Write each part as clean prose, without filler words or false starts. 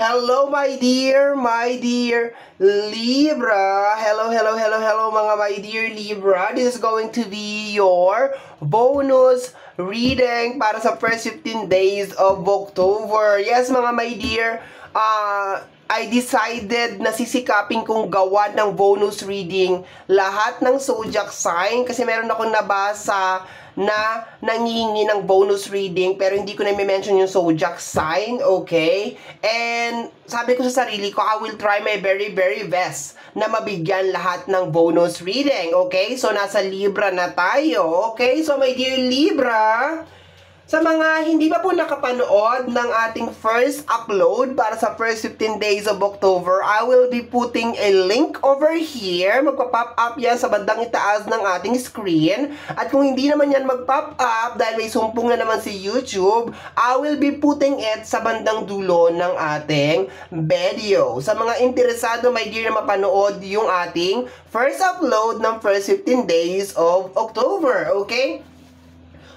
Hello, my dear Libra. Hello, mga my dear Libra. This is going to be your bonus reading para sa first 15 days of October. Yes, mga my dear, I decided na sisikapin kong gawa ng bonus reading lahat ng zodiac sign kasi meron akong nabasa na nangihingi ng bonus reading pero hindi ko na mention yung zodiac sign, okay? And sabi ko sa sarili ko, I will try my very best na mabigyan lahat ng bonus reading, okay? So nasa Libra na tayo, okay? So my dear Libra, sa mga hindi pa po nakapanood ng ating first upload para sa first 15 days of October, I will be putting a link over here. Magpa-pop up yan sa bandang itaas ng ating screen. At kung hindi naman yan mag-pop up dahil may sumpong na naman si YouTube, I will be putting it sa bandang dulo ng ating video. Sa mga interesado, my dear, na mapanood yung ating first upload ng first 15 days of October, okay?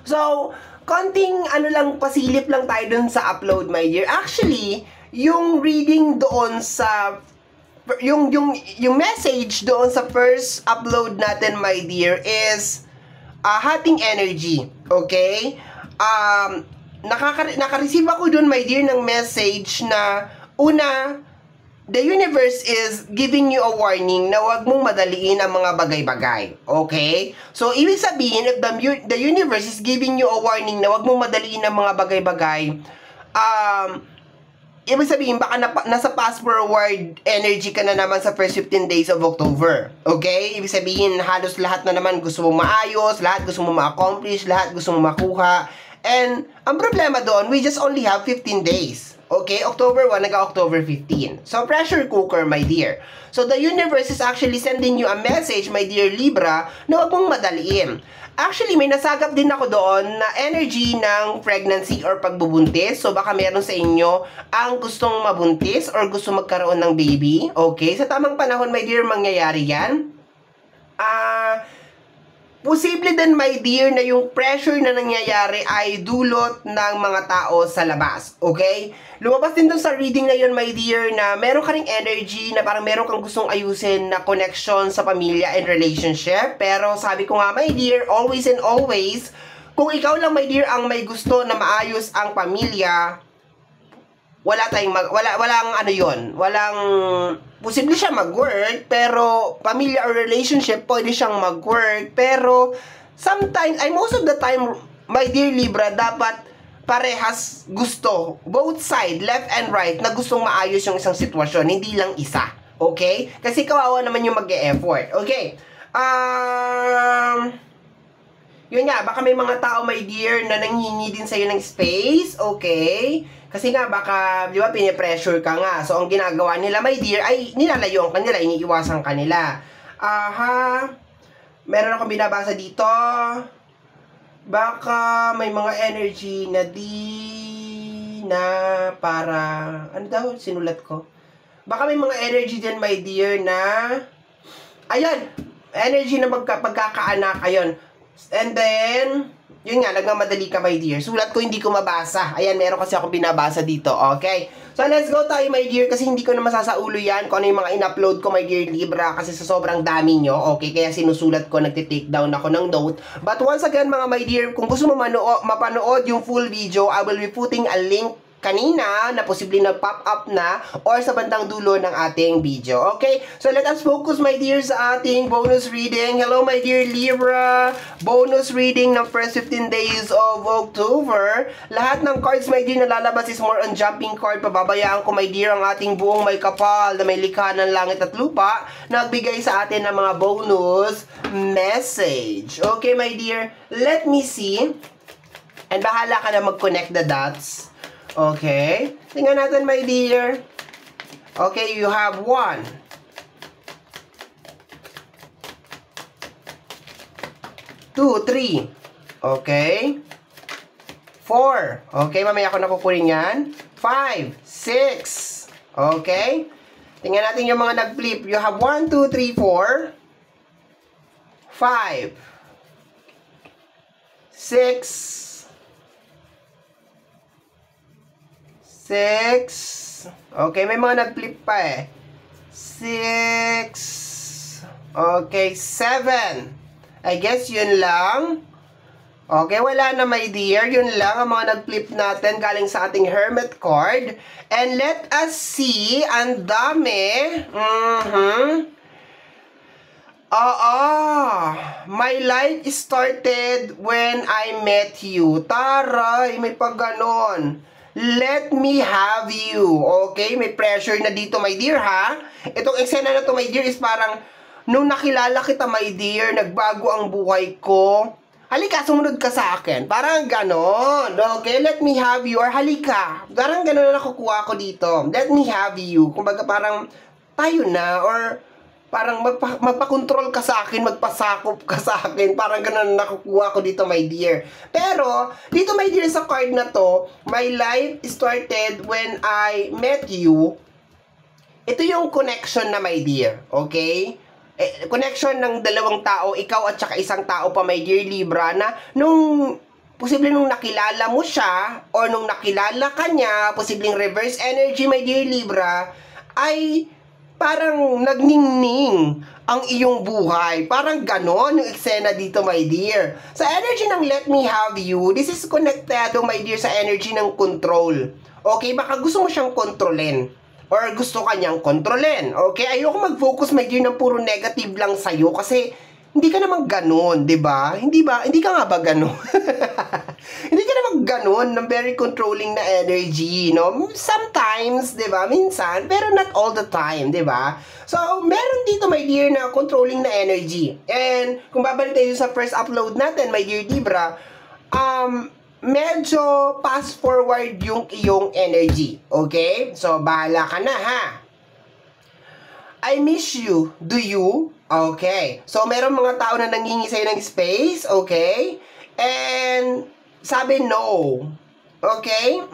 So, konting pasilip lang tayo dun sa upload, my dear. Actually, yung reading doon sa yung message doon sa first upload natin, my dear, is hating energy, okay? Naka-receive ako doon, my dear, ng message na una, the universe is giving you a warning na huwag mong madaliin ang mga bagay-bagay. Okay? So, ibig sabihin, if the universe is giving you a warning na huwag mong madaliin ang mga bagay-bagay, ibig sabihin, baka nasa fast-forward energy ka na naman sa first 15 days of October. Okay? Ibig sabihin, halos lahat na naman gusto mo maayos, lahat gusto mo ma-accomplish, lahat gusto mo makuha. And, ang problema doon, we just only have 15 days. Okay, October 1, nag-October 15. So, pressure cooker, my dear. So, the universe is actually sending you a message, my dear Libra, na huwag mong madaliin. Actually, may nasagap din ako doon na energy ng pregnancy or pagbubuntis. So, baka meron sa inyo ang gustong mabuntis or gusto magkaroon ng baby. Okay, sa tamang panahon, my dear, mangyayari yan. Posible din, my dear, na yung pressure na nangyayari ay dulot ng mga tao sa labas. Okay? Lumabas din dun sa reading na yun, my dear, na meron ka ring energy na parang meron kang gustong ayusin na connection sa pamilya and relationship. Pero sabi ko nga, my dear, always and always, kung ikaw lang, my dear, ang may gusto na maayos ang pamilya, walang posible siya mag-work, pero pamilya or relationship pwede siyang mag-work, pero sometimes, most of the time, my dear Libra, dapat parehas gusto, both side, left and right, na gustong maayos yung isang sitwasyon, hindi lang isa, okay? Kasi kawawa naman yung mag-e-effort, okay? Yun nga, baka may mga tao, my dear, na nanghingi din sa'yo ng space, okay? Kasi nga, baka, di ba, pinipressure ka nga. So, ang ginagawa nila, my dear, ay nilalayo ka nila, iniiwasan ka nila. Meron akong binabasa dito. Baka may mga energy na para, ano daw, sinulat ko? Baka may mga energy din, my dear, na, ayun, energy na pagkakaanak, ayun. And then, yun nga, nagmamadali ka, my dear. Sulat ko, hindi ko mabasa. Ayan, meron kasi ako binabasa dito, okay? So, let's go tayo, my dear, kasi hindi ko na masasaulo yan kung ano yung mga in-upload ko, my dear Libra, kasi sa sobrang dami nyo, okay? Kaya sinusulat ko, nagtitake down ako ng note. But once again, mga my dear, kung gusto mo mapanood yung full video, I will be putting a link kanina na posible na pop up na or sa bandang dulo ng ating video. Okay? So, let us focus, my dear, sa ating bonus reading. Hello, my dear Libra. Bonus reading ng first 15 days of October. Lahat ng cards, my dear, na lalabas is more on jumping card. Pababayaan ko, my dear, ang ating buong may kapal na may likha ng langit at lupa na nagbigay sa atin ng mga bonus message. Okay, my dear? Let me see. And bahala ka na mag-connect the dots. Okay. Tingnan natin, my dear. Okay, you have 1, 2, 3. Okay. 4. Okay, mamaya ko na kukunin yan. 5, 6. Okay. Tingnan natin yung mga nag-flip. You have 1, 2, 3, 4. 5. 6. 6, Okay, may mga nag-flip pa eh. 6. Okay, 7. I guess yun lang. Okay, wala na my dear. Yun lang ang mga nag-flip natin galing sa ating Hermit card. And let us see. Ang dami. My life started when I met you. Taray, may pag ganon. Let me have you. Okay, may pressure na dito, my dear, ha? Itong eksena na to, my dear, is parang, nung nakilala kita, my dear, nagbago ang buhay ko. Halika, sumunod ka sa akin. Parang ganon. Okay, let me have you. Or halika. Parang ganon na nakukuha ko dito. Let me have you. Kumbaga parang, tayo na. Or, parang magpa-control ka sa akin, magpasakop ka sa akin. Parang ganun nakukuha ko dito, my dear. Pero, dito, my dear, sa card na to, my life started when I met you. Ito yung connection na, my dear. Okay? Connection ng dalawang tao, ikaw at saka isang tao pa, my dear Libra, na posible nung nakilala mo siya, or nung nakilala ka niya, posibleng reverse energy, my dear Libra, ay parang nagningning ang iyong buhay. Parang ganon yung eksena dito, my dear. Sa energy ng let me have you, this is connected, my dear, sa energy ng control. Okay, baka gusto mo siyang kontrolin. Or gusto ka niyang kontrolin. Okay, ayoko mag-focus, my dear, ng puro negative lang sa'yo. Kasi, hindi ka naman ganon, diba? Hindi ka nga ba ganon? Hindi ka naman ganon, ng very controlling na energy, no? Sometimes, diba? Minsan, pero not all the time, diba? So, meron dito, my dear, na controlling na energy. And, kung babalik tayo sa first upload natin, my dear Libra, medyo fast forward yung iyong energy. Okay? So, bahala ka na, ha? I miss you. Do you? Okay. So, meron mga tao na nanghingi sa'yo ng space. Okay? And, sabi no. Okay?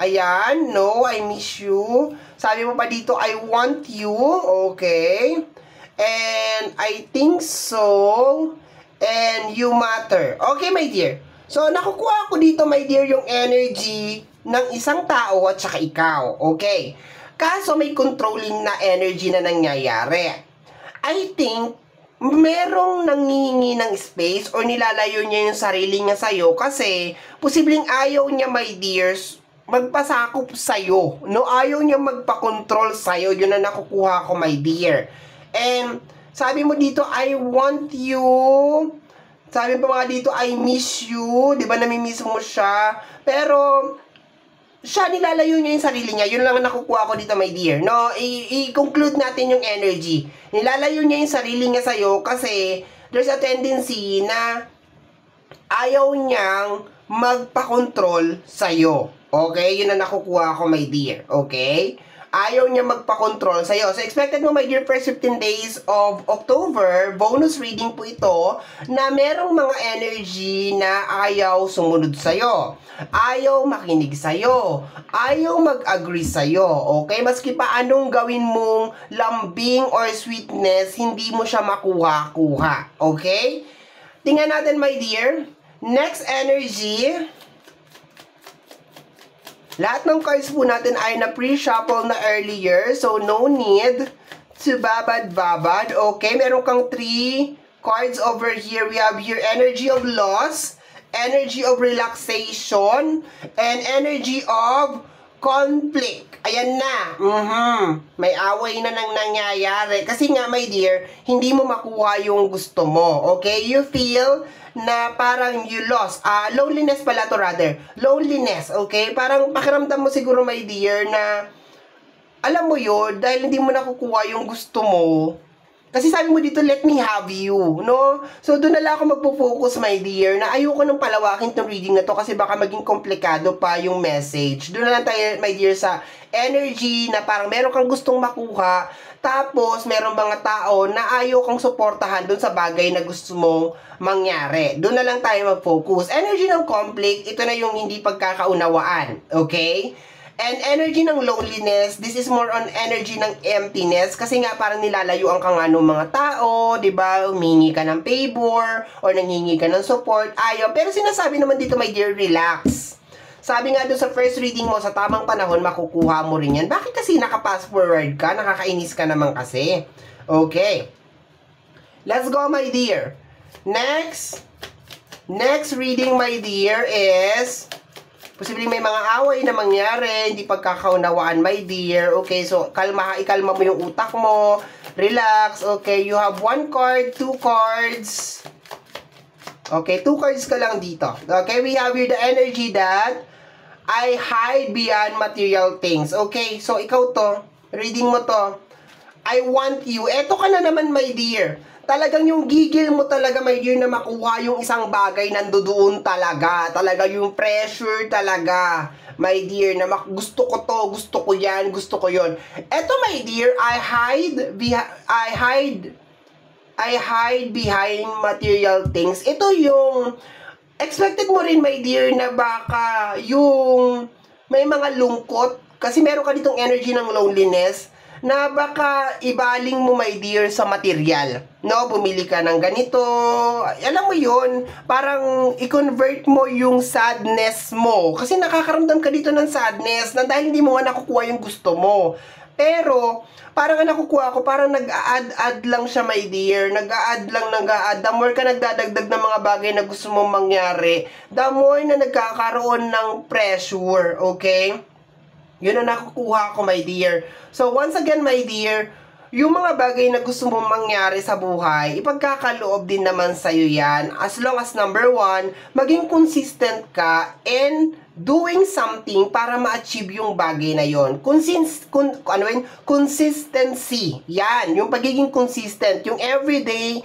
Ayan. No, I miss you. Sabi mo pa dito, I want you. Okay? And, I think so. And, you matter. Okay, my dear. So, nakukuha ko dito, my dear, yung energy ng isang tao at saka ikaw. Okay? Kaso may controlling na energy na nangyayari. I think, merong nangihingi ng space or nilalayo niya yung sarili niya sa'yo kasi posibleng ayaw niya, my dears, magpasakop sa'yo. No? Ayaw niya magpakontrol sa'yo. Yun na nakukuha ko, my dear. And, sabi mo dito, I want you. Sabi pa mga dito, I miss you. Diba, namimiss mo siya. Pero, siya, nilalayo niya yung sarili niya. Yun lang nakukuha ko dito, my dear. No, i-conclude natin yung energy. Nilalayo niya yung sarili niya sa'yo kasi there's a tendency na ayaw niyang magpakontrol sa'yo. Okay? Yun ang nakukuha ko, my dear. Okay? Ayaw niya magpakontrol sa'yo. So, expected mo, my dear, first 15 days of October, bonus reading po ito, na merong mga energy na ayaw sumunod sa'yo. Ayaw makinig sa'yo. Ayaw mag-agree sa'yo. Okay? Maski pa anong gawin mong lambing or sweetness, hindi mo siya makuha-kuha. Okay? Tingnan natin, my dear. Next energy. Lahat ng cards po natin ay na pre-shuffle na earlier. So, no need to babad-babad. Okay, meron kang 3 cards over here. We have here energy of loss, energy of relaxation, and energy of conflict. Ayan na. May away na nang nangyayari. Kasi nga, my dear, hindi mo makuha yung gusto mo. Okay? You feel na parang you lost. Loneliness pala to, rather. Loneliness, okay? Parang pakiramdam mo siguro, my dear, na alam mo yun, dahil hindi mo nakukuha yung gusto mo. Kasi sabi mo dito, let me have you, no? So, doon na lang ako magpo-focus, my dear, na ayoko nang palawakin itong reading na to kasi baka maging komplikado pa yung message. Doon na lang tayo, my dear, sa energy na parang meron kang gustong makuha, tapos meron mga tao na ayaw kang suportahan doon sa bagay na gusto mong mangyari. Doon na lang tayo mag-focus. Energy ng conflict, ito na yung hindi pagkakaunawaan, okay? And energy ng loneliness, this is more on energy ng emptiness kasi nga parang nilalayuan ka nga ng mga tao, 'di ba? Humingi ka ng favor or nanghingi ka ng support, ayaw. Pero sinasabi naman dito, my dear, relax. Sabi nga doon sa first reading mo, sa tamang panahon, makukuha mo rin yan. Bakit kasi naka-fast forward ka? Nakakainis ka naman kasi. Okay. Let's go, my dear. Next reading, my dear, is posibleng may mga away na mangyari, hindi pagkakaunawaan, my dear. Okay, so ikalma mo yung utak mo. Relax. Okay, you have 1 card, 2 cards. Okay, 2 cards ka lang dito. Okay, we have here the energy that I hide beyond material things. Okay, so ikaw to, reading mo to. I want you. Eto ka na naman, my dear. Talagang yung gigil mo talaga, my dear, na makuha yung isang bagay, nandoon talaga. Talaga yung pressure talaga, my dear, na gusto ko to, gusto ko yan, gusto ko yon. Eto, my dear, I hide behind material things. Ito yung expected mo rin, my dear, na baka yung may mga lungkot, kasi meron ka ditong energy ng loneliness, na baka ibaling mo, my dear, sa material. No, bumili ka ng ganito. Alam mo yun, parang i-convert mo yung sadness mo. Kasi nakakaramdam ka dito ng sadness na dahil hindi mo nga nakukuha yung gusto mo. Pero, parang nakukuha ko, parang nag-a-add lang siya, my dear. Nag-a-add. The more ka nagdadagdag ng mga bagay na gusto mong mangyari, the more na nagkakaroon ng pressure, okay? Yun ang nakukuha ko, my dear. So, once again, my dear, yung mga bagay na gusto mong mangyari sa buhay, ipagkakaloob din naman sa'yo yan. As long as, number 1, maging consistent ka in doing something para ma-achieve yung bagay na yon. Consistency. Yan, yung pagiging consistent, yung everyday,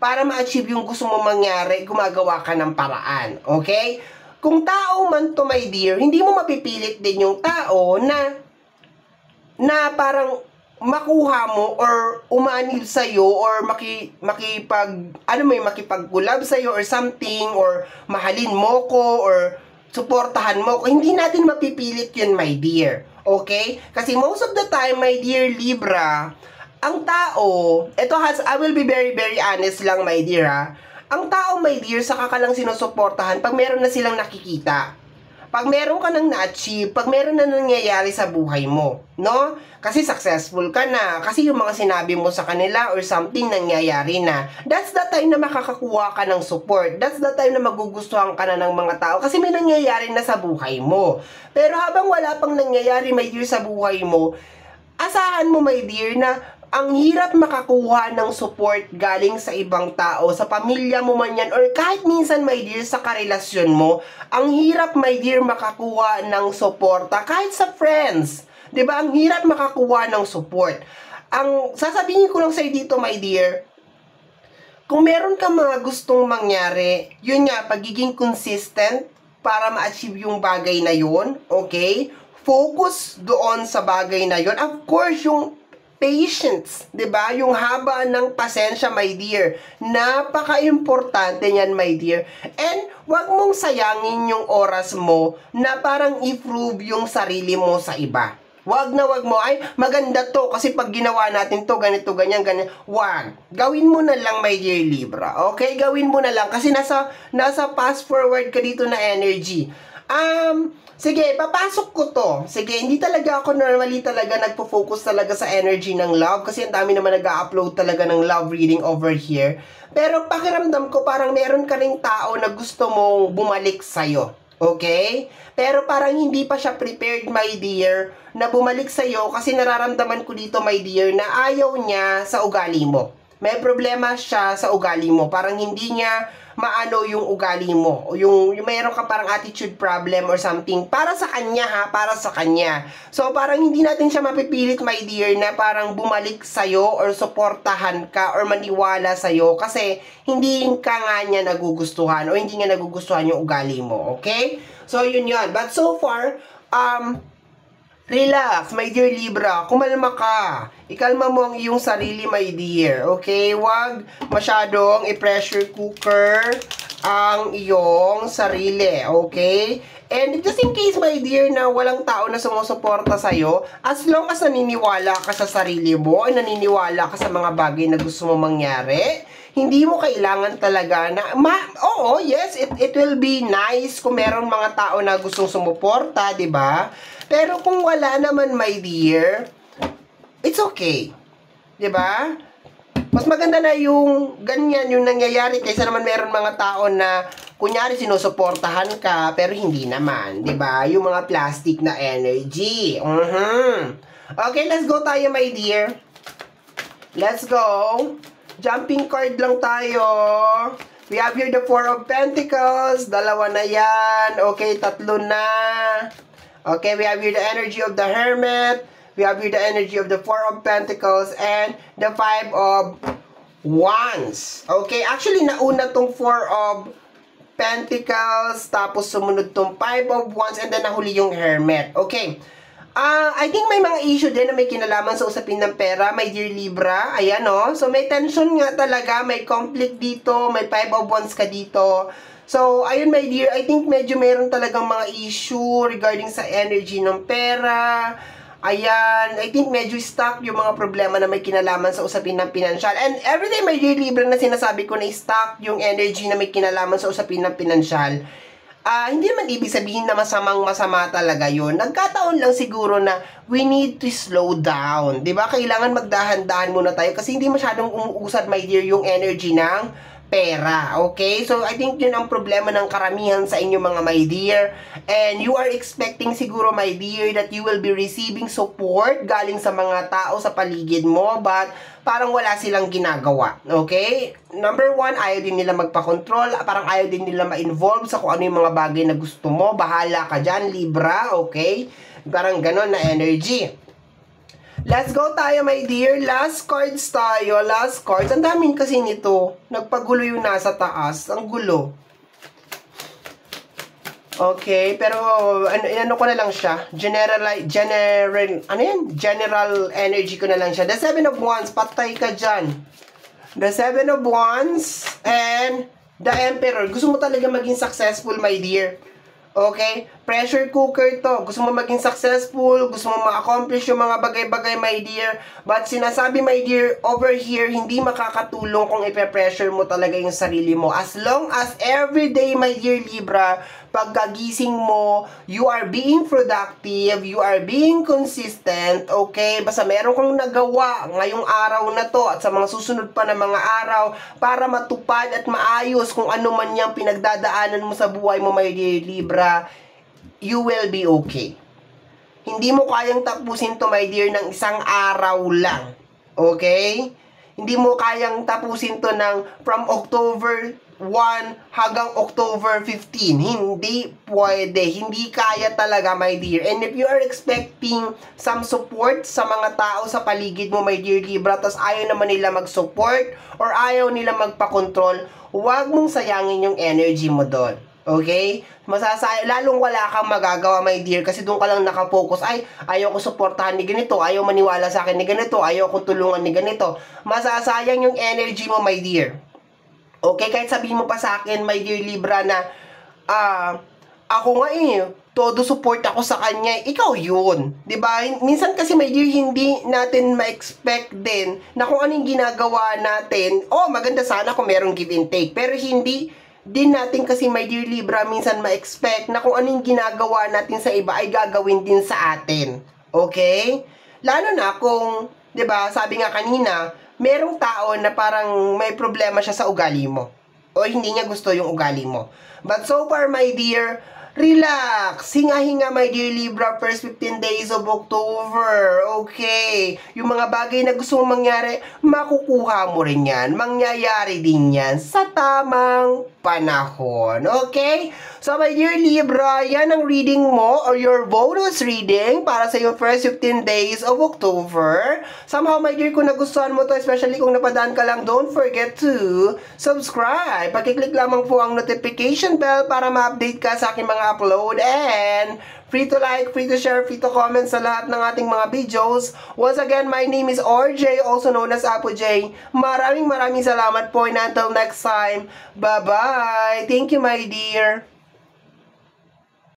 para ma-achieve yung gusto mong mangyari, gumagawa ka ng paraan. Okay? Kung tao man to, my dear, hindi mo mapipilit din yung tao na parang makuha mo or umanib sa'yo or makipag-collab sa'yo or something, or mahalin mo ko or suportahan mo ko. Hindi natin mapipilit yun, my dear. Okay? Kasi most of the time, my dear Libra, ang tao, I will be very, very honest lang, my dear, ha? Ang tao, my dear, saka ka lang sinusuportahan pag meron na silang nakikita. Pag meron ka nang na-achieve, pag meron na nangyayari sa buhay mo, no? Kasi successful ka na, kasi yung mga sinabi mo sa kanila or something nangyayari na. That's the time na makakakuha ka ng support. That's the time na magugustuhan ka na ng mga tao kasi may nangyayari na sa buhay mo. Pero habang wala pang nangyayari, my dear, sa buhay mo, asahan mo, my dear, na ang hirap makakuha ng support galing sa ibang tao, sa pamilya mo man yan, or kahit minsan, my dear, sa karelasyon mo, ang hirap, my dear, makakuha ng suporta, kahit sa friends. 'Di ba? Ang hirap makakuha ng support. Ang sasabihin ko lang sa'yo dito, my dear, kung meron ka mga gustong mangyari, yun nga, pagiging consistent para ma-achieve yung bagay na yun, okay? Focus doon sa bagay na yun. Of course, yung patience, 'di ba? Yung haba ng pasensya, my dear. Napaka-importante niyan, my dear. And wag mong sayangin yung oras mo na parang i-prove yung sarili mo sa iba. Wag mo, ay maganda to kasi pag ginawa natin to, ganito, ganyan, ganyan. Wag. Gawin mo na lang, my dear Libra. Okay? Gawin mo na lang kasi nasa fast forward ka dito na energy. Sige, papasok ko to. Sige, hindi talaga ako normally talaga nagpo-focus talaga sa energy ng love kasi ang dami naman nag-upload talaga ng love reading over here. Pero pakiramdam ko parang meron ka ring tao na gusto mong bumalik sa'yo. Okay? Pero parang hindi pa siya prepared, my dear, na bumalik sa'yo kasi nararamdaman ko dito, my dear, na ayaw niya sa ugali mo. May problema siya sa ugali mo. Parang hindi niya maano yung ugali mo. Yung mayroon ka parang attitude problem or something. Para sa kanya, ha? Para sa kanya. So, parang hindi natin siya mapipilit, my dear, na parang bumalik sa'yo or suportahan ka or maniwala sa'yo kasi hindi ka nga niya nagugustuhan o hindi niya nagugustuhan yung ugali mo. Okay? So, yun. But so far, relax, my dear Libra. Kumalma ka. Ikalma mo ang iyong sarili, my dear. Okay? Huwag masyadong i-pressure cooker ang iyong sarili. Okay? And just in case, my dear, na walang tao na sumusuporta sa'yo, as long as naniniwala ka sa sarili mo, ay naniniwala ka sa mga bagay na gusto mo mangyari, hindi mo kailangan talaga na, oo, yes, it will be nice kung meron mga tao na gustong sumuporta, di ba? Pero kung wala naman, my dear, it's okay. Di ba? Mas maganda na yung ganyan yung nangyayari kaysa naman meron mga tao na kunyari sinusuportahan ka pero hindi naman, 'di ba? Yung mga plastic na energy. Okay, let's go tayo, my dear. Let's go. Jumping card lang tayo. We have here the Four of Pentacles. Dalawa na yan. Okay, tatlo na. Okay, we have here the energy of the Hermit. We have here the energy of the Four of Pentacles and the Five of Wands. Okay, actually nauna tong Four of Pentacles, tapos sumunod tong Five of Wands, and then nahuli yung Hermit. Okay, I think may mga issue din na may kinalaman sa usapin ng pera, my dear Libra. Ayan, oh. So may tension nga talaga, may conflict dito, may Five of Wands ka dito. So, ayun, my dear, I think medyo meron talagang mga issue regarding sa energy ng pera. Ayan, I think medyo stuck yung mga problema na may kinalaman sa usapin ng pinansyal. And everyday, my dear Libra, na sinasabi ko na stuck yung energy na may kinalaman sa usapin ng pinansyal, hindi naman ibig sabihin na masama talaga yun. Nagkataon lang siguro na we need to slow down. Diba? Kailangan magdahan-dahan muna tayo kasi hindi masyadong umuusad, my dear, yung energy ng pera, okay? So, I think yun ang problema ng karamihan sa inyo, mga my dear. And you are expecting siguro, my dear, that you will be receiving support galing sa mga tao sa paligid mo, but parang wala silang ginagawa, okay? Number one, ayaw din nila magpa-control, parang ayaw din nila ma-involve sa kung ano yung mga bagay na gusto mo. Bahala ka dyan, Libra, okay? Parang ganon na energy. Let's go tayo, my dear. Last cards tayo. Last cards. Ang daming kasi nito. Nagpagulo yung nasa taas. Ang gulo. Okay. Pero, ano ko na lang siya. General energy ko na lang siya. The Seven of Wands. Patay ka dyan. The Seven of Wands. And the Emperor. Gusto mo talaga maging successful, my dear. Okay? Pressure cooker to. Gusto mo maging successful, gusto mo ma-accomplish yung mga bagay-bagay, my dear. But sinasabi, my dear, over here, hindi makakatulong kung ipe-pressure mo talaga yung sarili mo. As long as everyday, my dear Libra, pagkagising mo, you are being productive, you are being consistent, okay? Basta meron kang nagawa ngayong araw na to at sa mga susunod pa na mga araw para matupad at maayos kung ano man yung pinagdadaanan mo sa buhay mo, my dear Libra, you will be okay. Hindi mo kayang tapusin to, my dear, ng isang araw lang. Okay? Hindi mo kayang tapusin to ng from October 1 hanggang October 15. Hindi pwede. Hindi kaya talaga, my dear. And if you are expecting some support sa mga tao sa paligid mo, my dear Libra, tas ayaw naman nila mag-support or ayaw nila magpa-control, huwag mong sayangin yung energy mo doon. Okay? Lalong wala kang magagawa, my dear, kasi doon ka lang nakafocus. Ay, ayaw ko suportahan ni ganito, ayaw maniwala sa akin ni ganito, ayaw ko tulungan ni ganito. Masasayang yung energy mo, my dear. Okay? Kahit sabihin mo pa sa akin, my dear Libra, na ako nga todo support ako sa kanya, ikaw yun. Diba? Minsan kasi, my dear, hindi natin ma-expect din na kung anong ginagawa natin, maganda sana kung merong give and take. Pero hindi din natin kasi, my dear Libra, minsan ma-expect na kung anong ginagawa natin sa iba ay gagawin din sa atin. Okay? Lalo na kung, 'di ba, sabi nga kanina, merong tao na parang may problema siya sa ugali mo o hindi niya gusto yung ugali mo. But so far, my dear, relax. Hinga-hinga, my dear Libra, first 15 days of October. Okay. Yung mga bagay na gusto mong mangyari, makukuha mo rin yan. Mangyayari din yan sa tamang panahon. Okay? So, my dear Libra, yan ang reading mo or your bonus reading para sa yung first 15 days of October. Somehow, my dear, kung nagustuhan mo to, especially kung napadaan ka lang, don't forget to subscribe. Pakiclick lamang po ang notification bell para ma-update ka sa aking mga upload, and free to like, free to share, free to comment sa lahat ng ating mga videos. Once again, my name is RJ, also known as Apo J. Maraming salamat po, and until next time, bye-bye. Thank you, my dear.